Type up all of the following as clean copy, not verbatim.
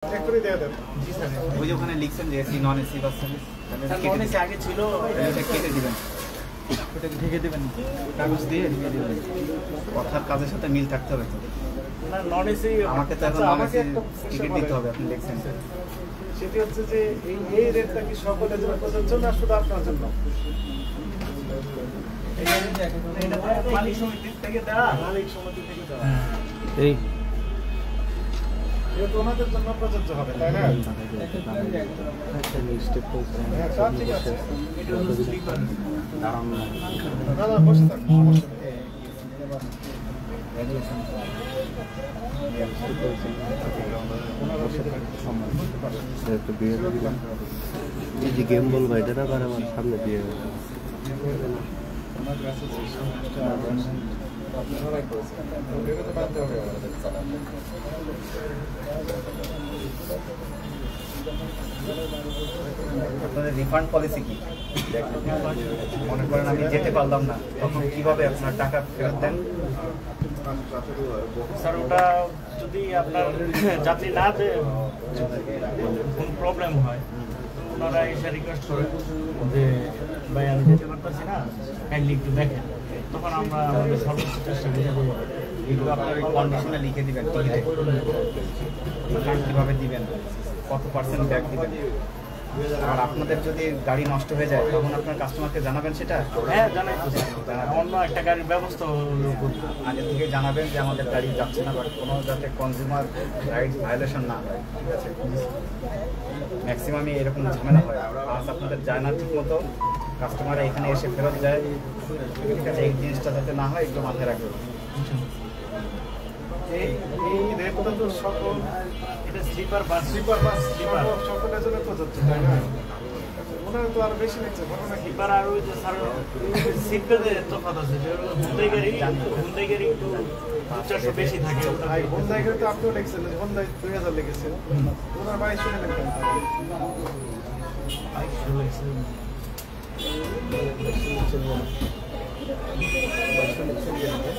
Check করে দিয়ে দেন। জি sir, ওই যে ওখানে লিখছেন যে AC non AC bus service, non AC আগে ছিল, এটা কেটে দিবেন, ওটাকে ঢেকে দেবেন কাগজ দিয়ে ঢেকে দেবেন। কথার কাজের সাথে মিল থাকতে হবে তো। না নন এসি আমাকে তো এখন নন এসি টিকিট দিতে হবে, আপনি লিখছেন। সেটি হচ্ছে যে এই রেটটা কি সকলের জন্য প্রযোজ্য না শুধু আপনার জন্য? মালিক সমিতির থেকে দেওয়া, মালিক সমিতি থেকে দেওয়া। এই যেহেতু ওনাদের জন্য প্রযোজ্য হবে, তাই না? হ্যাঁ, তা ঠিক আছে। দাদা বসে থাকুন, সমস্যা নেই। এই যে গেম বল ভাই এটা আবার আমার সামনে দিয়ে আপনাদের রিফান্ড পলিসি কি? মনে করেন আমি যেতে পারলাম না, তখন কিভাবে আপনার টাকা ফেরত দেন? স্যার ওটা যদি আপনার যাত্রী না কোনো প্রবলেম হয়, ওনারা এসে রিকোয়েস্ট করে যে ভাই আমি যেতে পারতেছি না, কাইন্ডলি একটু দেখেন, তখন আমরা আমাদের সর্বোচ্চ চেষ্টা করি যে এগুলো আপনার ওই কন্ডিশনে লিখে দিবেন টিকিটে, কীভাবে দিবেন, কত পার্সেন্ট ব্যাক দিবেন। আর আপনাদের যদি গাড়ি নষ্ট হয়ে যায় তখন আপনার কাস্টমারকে জানাবেন সেটা? হ্যাঁ জানাই তো স্যার, অন্য একটা গাড়ির ব্যবস্থা আগে থেকে জানাবেন যে আমাদের গাড়ি যাচ্ছে না, বাট কোনো যাতে কনজিউমার রাইটস ভায়োলেশন না হয়, ঠিক আছে? ম্যাক্সিমামই এরকম ঝামেলা হয়, আজ আপনাদের যায় না ঠিক মতো, কাস্টমাররা এখানে এসে ফেরত যায়, ঠিক আছে? এই জিনিসটা যাতে না হয় একটু মাথায় রাখবেন। এই রেটটা তো সকল এটা স্লিপার বাস সকলের জন্য প্রযোজ্য, তাই না? ওনারা তো আর বেশি নিচ্ছে, ঘটনা কি? স্লিপার আর ওই যে স্যার সিট বেল্টের তফাৎ আছে, হুন্দাই গাড়ি একটু 400 বেশি থাকে। হোন্দাই গাড়ি তো আপনিও লিখছেন, হোন্দাই 2000 লিখেছেন, ওনার 2200 লিখেন।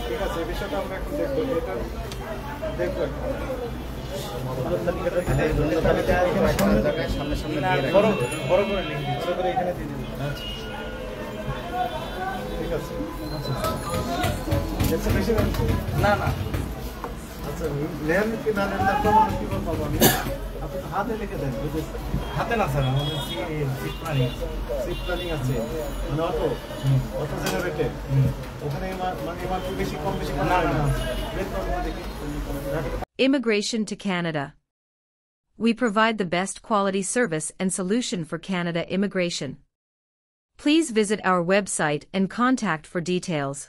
ঠিক আছে, এই বিষয়টা আমরা এখন দেখবো, এটা দেখবো সামনে সামনে বড় করে লিখে দিচ্ছি। করে এখানে দিয়ে দিন। ঠিক আছে, দেখছেন বেশি লাগছে? না না আচ্ছা, নেন কি না নেন তার প্রমাণ কি করে পাবো আমি? আপনি তো হাতে লিখে দেন, বুঝেছি। হাতে না স্যার, আমাদের সিট প্ল্যানিং সিট প্ল্যানিং আছে, মানে অটো জেনারেটে ওখানে মানে এমআরপি বেশি কম বেশি না না না বের করবো দেখি। Immigration to Canada. We provide the best quality service and solution for Canada immigration. Please visit our website and contact for details.